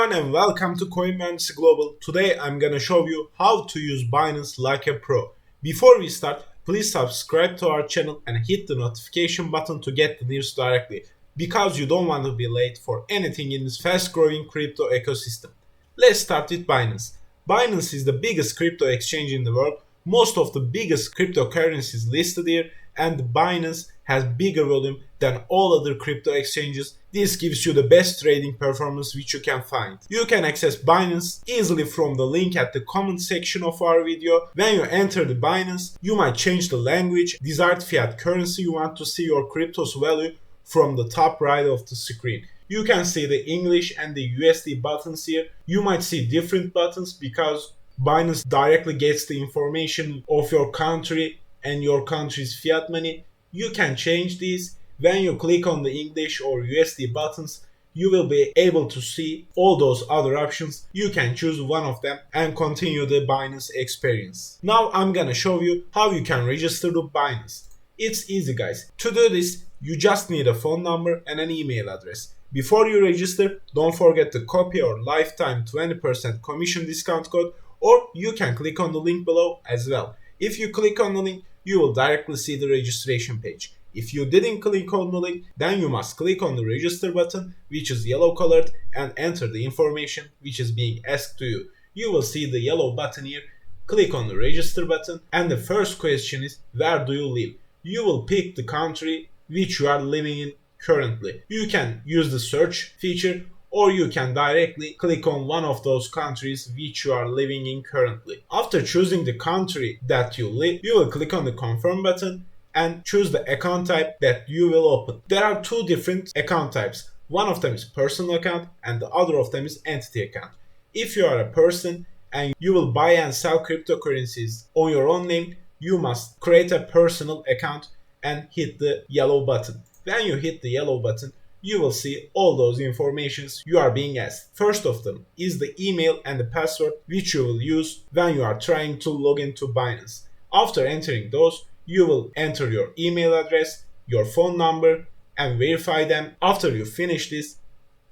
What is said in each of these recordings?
everyone and welcome to Coinbanks Global. Today I'm gonna show you how to use Binance like a pro. Before we start, please subscribe to our channel and hit the notification button to get the news directly, because you don't want to be late for anything in this fast growing crypto ecosystem. Let's start with Binance. Binance is the biggest crypto exchange in the world. Most of the biggest cryptocurrencies listed here, and Binance has bigger volume than all other crypto exchanges. This gives you the best trading performance which you can find. You can access Binance easily from the link at the comment section of our video. When you enter the Binance, you might change the language, desired fiat currency you want to see your crypto's value from the top right of the screen. You can see the English and the USD buttons here. You might see different buttons because Binance directly gets the information of your country and your country's fiat money. You can change these. When you click on the English or USD buttons, you will be able to see all those other options. You can choose one of them and continue the Binance experience. Now I'm gonna show you how you can register to Binance. It's easy, guys. To do this, you just need a phone number and an email address. Before you register, don't forget to copy our lifetime 20% commission discount code, or you can click on the link below as well. If you click on the link, you will directly see the registration page. If you didn't click on the link, then you must click on the register button, which is yellow colored, and enter the information which is being asked to you. You will see the yellow button here. Click on the register button, and the first question is, where do you live? You will pick the country which you are living in currently. You can use the search feature, or you can directly click on one of those countries which you are living in currently. After choosing the country that you live, you will click on the confirm button and choose the account type that you will open. There are two different account types. One of them is personal account and the other of them is entity account. If you are a person and you will buy and sell cryptocurrencies on your own name, you must create a personal account and hit the yellow button. When you hit the yellow button, you will see all those informations you are being asked. First of them is the email and the password which you will use when you are trying to log into Binance. After entering those, you will enter your email address, your phone number, and verify them. After you finish this,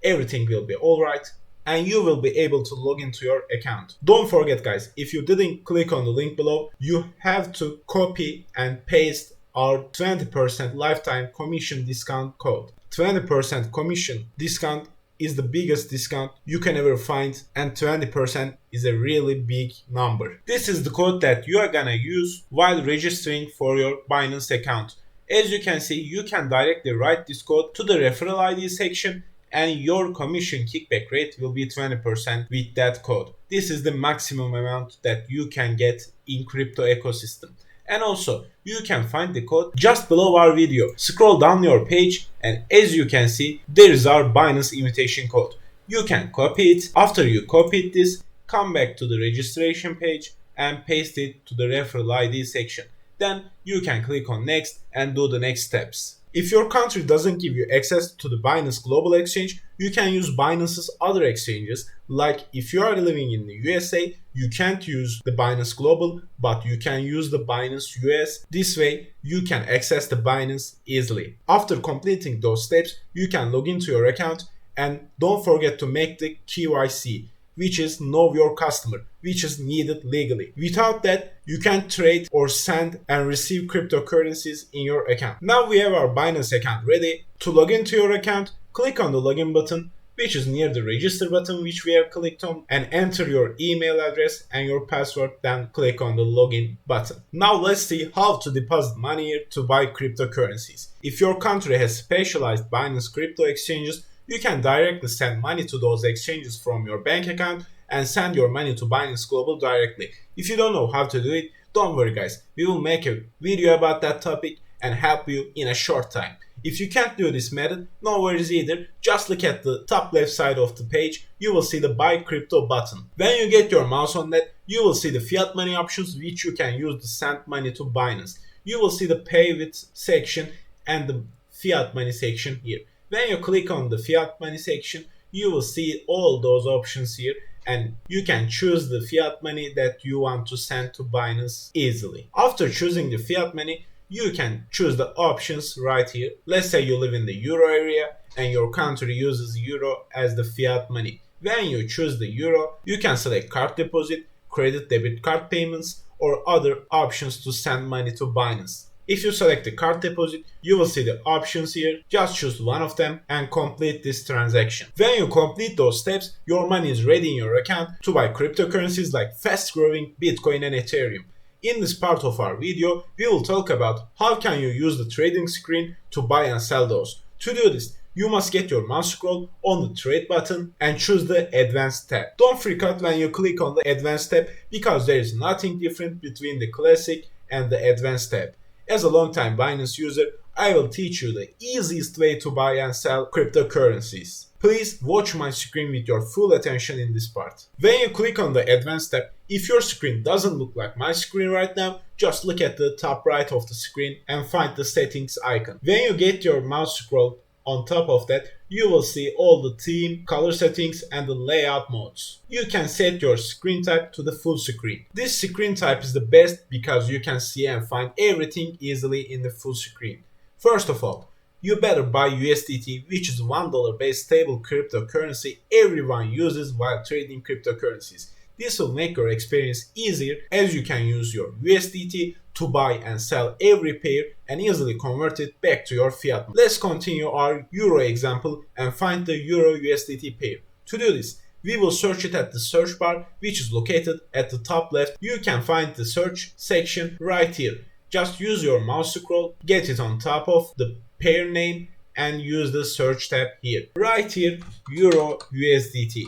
everything will be alright and you will be able to log into your account. Don't forget, guys, if you didn't click on the link below, you have to copy and paste our 20% lifetime commission discount code. 20% commission discount is the biggest discount you can ever find, and 20% is a really big number. This is the code that you are gonna use while registering for your Binance account. As you can see, you can directly write this code to the referral ID section and your commission kickback rate will be 20% with that code. This is the maximum amount that you can get in crypto ecosystem. And also, you can find the code just below our video. Scroll down your page and as you can see, there is our Binance invitation code. You can copy it. After you copied this, come back to the registration page and paste it to the referral ID section. Then you can click on next and do the next steps. If your country doesn't give you access to the Binance Global Exchange, you can use Binance's other exchanges. Like if you are living in the USA, you can't use the Binance Global, but you can use the Binance US. This way, you can access the Binance easily. After completing those steps, you can log into your account and don't forget to make the KYC, which is know your customer, which is needed legally. Without that, you can't trade or send and receive cryptocurrencies in your account. Now we have our Binance account ready. To log into your account, click on the login button, which is near the register button which we have clicked on, and enter your email address and your password, then click on the login button. Now let's see how to deposit money here to buy cryptocurrencies. If your country has specialized Binance crypto exchanges, you can directly send money to those exchanges from your bank account and send your money to Binance Global directly. If you don't know how to do it, don't worry, guys. We will make a video about that topic and help you in a short time. If you can't do this method, no worries either. Just look at the top left side of the page. You will see the buy crypto button. When you get your mouse on that, you will see the fiat money options which you can use to send money to Binance. You will see the pay with section and the fiat money section here. When you click on the fiat money section, you will see all those options here and you can choose the fiat money that you want to send to Binance easily. After choosing the fiat money, you can choose the options right here. Let's say you live in the euro area and your country uses euro as the fiat money. When you choose the euro, you can select card deposit, credit debit card payments, or other options to send money to Binance. If you select the card deposit, you will see the options here. Just choose one of them and complete this transaction. When you complete those steps, your money is ready in your account to buy cryptocurrencies like fast-growing Bitcoin and Ethereum. In this part of our video, we will talk about how can you use the trading screen to buy and sell those. To do this, you must get your mouse scroll on the trade button and choose the advanced tab. Don't freak out when you click on the advanced tab because there is nothing different between the classic and the advanced tab. As a long-time Binance user, I will teach you the easiest way to buy and sell cryptocurrencies. Please watch my screen with your full attention in this part. When you click on the advanced tab, if your screen doesn't look like my screen right now, just look at the top right of the screen and find the settings icon. When you get your mouse scroll on top of that, you will see all the theme, color settings and the layout modes. You can set your screen type to the full screen. This screen type is the best because you can see and find everything easily in the full screen. First of all, you better buy USDT, which is $1 based stable cryptocurrency everyone uses while trading cryptocurrencies. This will make your experience easier as you can use your USDT to buy and sell every pair and easily convert it back to your fiat. Let's continue our Euro example and find the Euro USDT pair. To do this, we will search it at the search bar, which is located at the top left. You can find the search section right here. Just use your mouse scroll, get it on top of the pair name and use the search tab here. Right here, Euro USDT.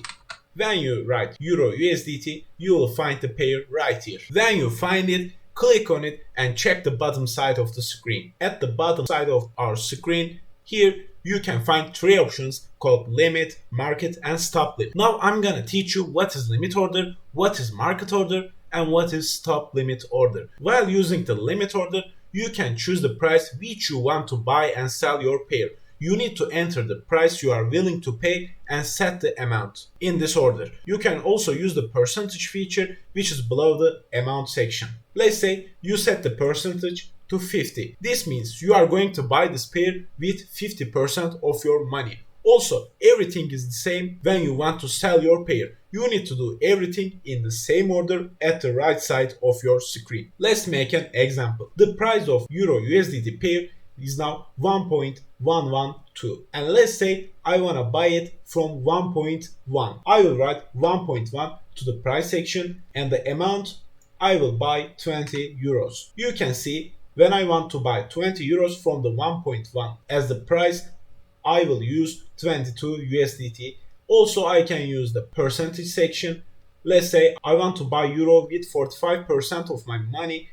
When you write Euro USDT, you will find the pair right here. When you find it, click on it and check the bottom side of the screen. At the bottom side of our screen, here you can find three options called limit, market and stop limit. Now I'm gonna teach you what is limit order, what is market order and what is stop limit order. While using the limit order, you can choose the price which you want to buy and sell your pair. You need to enter the price you are willing to pay and set the amount in this order. You can also use the percentage feature which is below the amount section. Let's say you set the percentage to 50. This means you are going to buy this pair with 50% of your money. Also, everything is the same when you want to sell your pair. You need to do everything in the same order at the right side of your screen. Let's make an example. The price of Euro USDT pair is now 1.112 and let's say I want to buy it from 1.1. I will write 1.1 to the price section and the amount I will buy 20 euros. You can see when I want to buy 20 euros from the 1.1 as the price, I will use 22 USDT. Also I can use the percentage section. Let's say I want to buy euro with 45% of my money.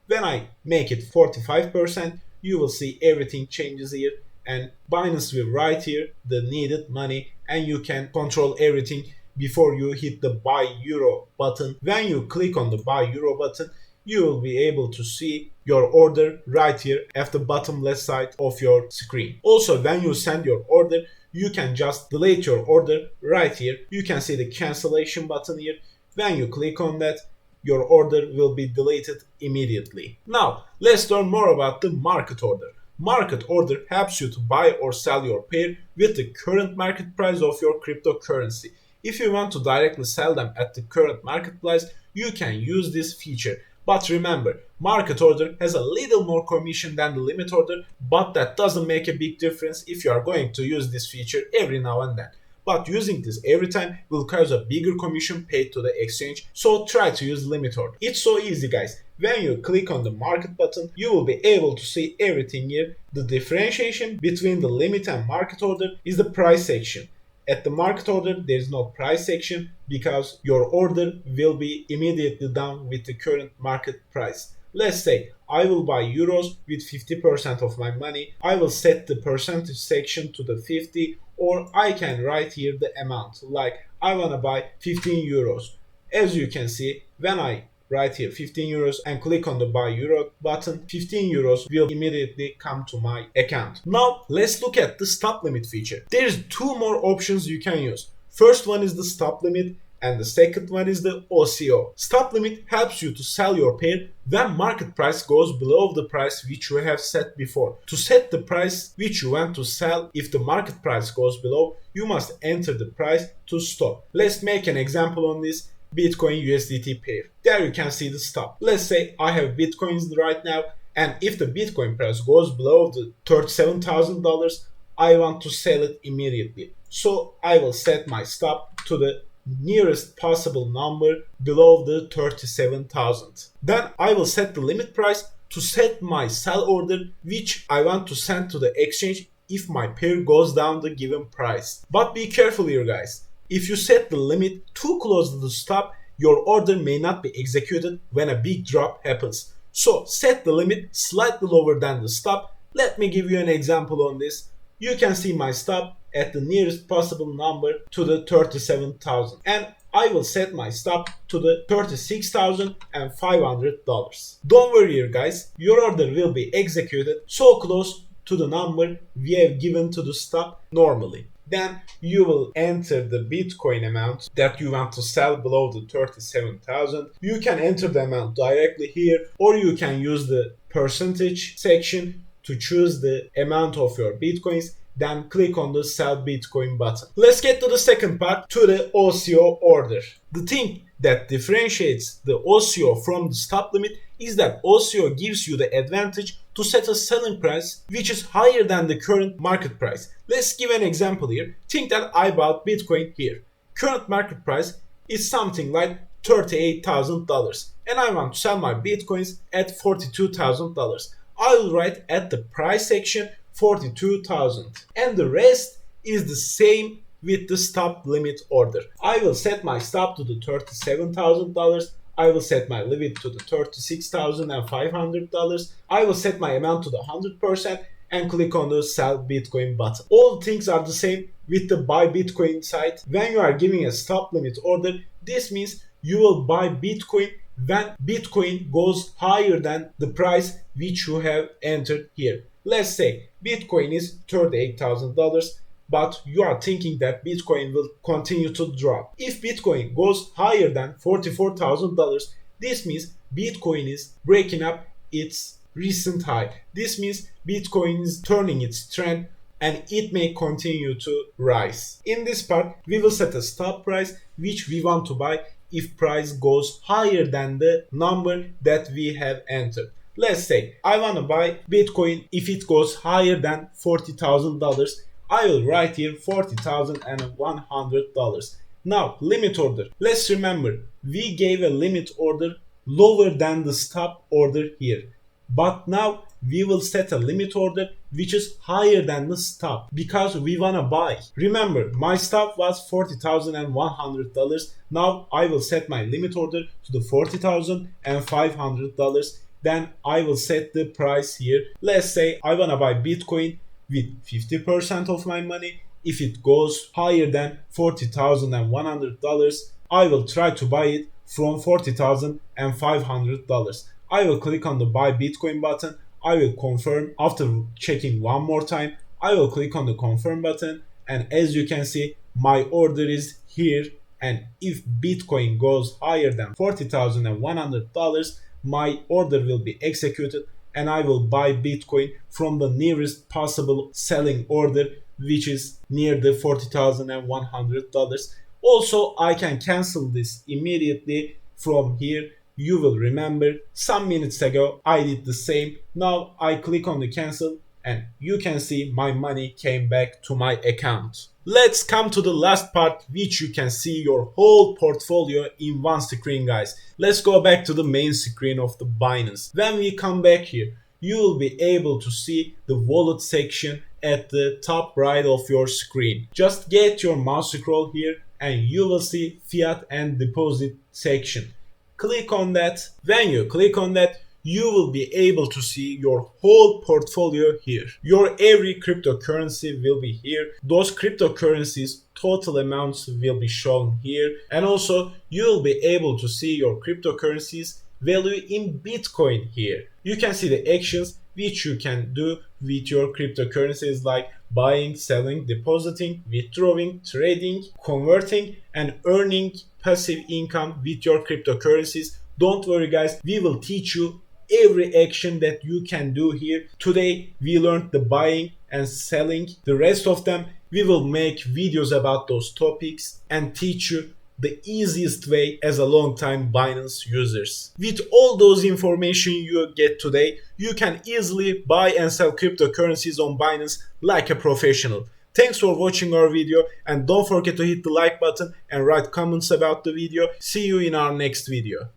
When I make it 45%, you will see everything changes here and Binance will write here the needed money and you can control everything before you hit the buy euro button. When you click on the buy euro button, you will be able to see your order right here at the bottom left side of your screen. Also, when you send your order, you can just delete your order right here. You can see the cancellation button here. When you click on that, your order will be deleted immediately. Now, let's learn more about the market order. Market order helps you to buy or sell your pair with the current market price of your cryptocurrency. If you want to directly sell them at the current market price, you can use this feature. But remember, market order has a little more commission than the limit order, but that doesn't make a big difference if you are going to use this feature every now and then. But using this every time will cause a bigger commission paid to the exchange, so try to use limit order. It's so easy, guys. When you click on the market button, you will be able to see everything here. The differentiation between the limit and market order is the price section. At the market order, there is no price section because your order will be immediately done with the current market price. Let's say I will buy euros with 50% of my money. I will set the percentage section to the 50, or I can write here the amount, like I want to buy 15 euros. As you can see, when I write here 15 euros and click on the buy euro button, 15 euros will immediately come to my account. Now let's look at the stop limit feature. There's two more options you can use. First one is the stop limit and the second one is the OCO. Stop limit helps you to sell your pair when market price goes below the price which you have set before. To set the price which you want to sell, if the market price goes below, you must enter the price to stop. Let's make an example on this Bitcoin USDT pair. There you can see the stop. Let's say I have Bitcoins right now, and if the Bitcoin price goes below the $37,000, I want to sell it immediately. So I will set my stop to the nearest possible number below the 37,000. Then I will set the limit price to set my sell order which I want to send to the exchange if my pair goes down the given price. But be careful here guys. If you set the limit too close to the stop, your order may not be executed when a big drop happens. So set the limit slightly lower than the stop. Let me give you an example on this. You can see my stop at the nearest possible number to the 37,000, and I will set my stop to the $36,500. Don't worry here guys, your order will be executed so close to the number we have given to the stop normally. Then you will enter the Bitcoin amount that you want to sell below the 37,000. You can enter the amount directly here, or you can use the percentage section to choose the amount of your Bitcoins. Then click on the sell Bitcoin button. Let's get to the second part, to the OCO order. The thing that differentiates the OCO from the stop limit is that OCO gives you the advantage to set a selling price which is higher than the current market price. Let's give an example here. Think that I bought Bitcoin here. Current market price is something like $38,000 and I want to sell my Bitcoins at $42,000. I will write at the price section 42,000, and the rest is the same with the stop limit order. I will set my stop to the $37,000. I will set my limit to the $36,500. I will set my amount to the 100% and click on the sell Bitcoin button. All things are the same with the buy Bitcoin side. When you are giving a stop limit order, this means you will buy Bitcoin when Bitcoin goes higher than the price which you have entered here. Let's say Bitcoin is $38,000, but you are thinking that Bitcoin will continue to drop. If Bitcoin goes higher than $44,000, this means Bitcoin is breaking up its recent high. This means Bitcoin is turning its trend and it may continue to rise. In this part, we will set a stop price which we want to buy if price goes higher than the number that we have entered. Let's say I want to buy Bitcoin if it goes higher than $40,000. I will write here $40,100. Now limit order. Let's remember we gave a limit order lower than the stop order here. But now we will set a limit order which is higher than the stop because we want to buy. Remember my stop was $40,100. Now I will set my limit order to the $40,500. Then I will set the price here. Let's say I want to buy Bitcoin with 50% of my money. If it goes higher than $40,100, I will try to buy it from $40,500. I will click on the buy Bitcoin button. I will confirm. After checking one more time, I will click on the confirm button, and as you can see my order is here, and if Bitcoin goes higher than $40,100, my order will be executed and I will buy Bitcoin from the nearest possible selling order which is near the $40,100. Also, I can cancel this immediately from here. You will remember some minutes ago I did the same. Now I click on the cancel and you can see my money came back to my account. Let's come to the last part, which you can see your whole portfolio in one screen, guys. Let's go back to the main screen of the Binance. When we come back here, you will be able to see the wallet section at the top right of your screen. Just get your mouse scroll here and you will see fiat and deposit section. Click on that. When you click on that, you will be able to see your whole portfolio here. Your every cryptocurrency will be here. Those cryptocurrencies total amounts will be shown here. And also you will be able to see your cryptocurrencies value in Bitcoin here. You can see the actions which you can do with your cryptocurrencies like buying, selling, depositing, withdrawing, trading, converting, and earning passive income with your cryptocurrencies. Don't worry guys, we will teach you every action that you can do here. Today we learned the buying and selling. The rest of them we will make videos about those topics and teach you the easiest way as a long-time Binance users. With all those information you get today, you can easily buy and sell cryptocurrencies on Binance like a professional. Thanks for watching our video, and don't forget to hit the like button and write comments about the video. See you in our next video.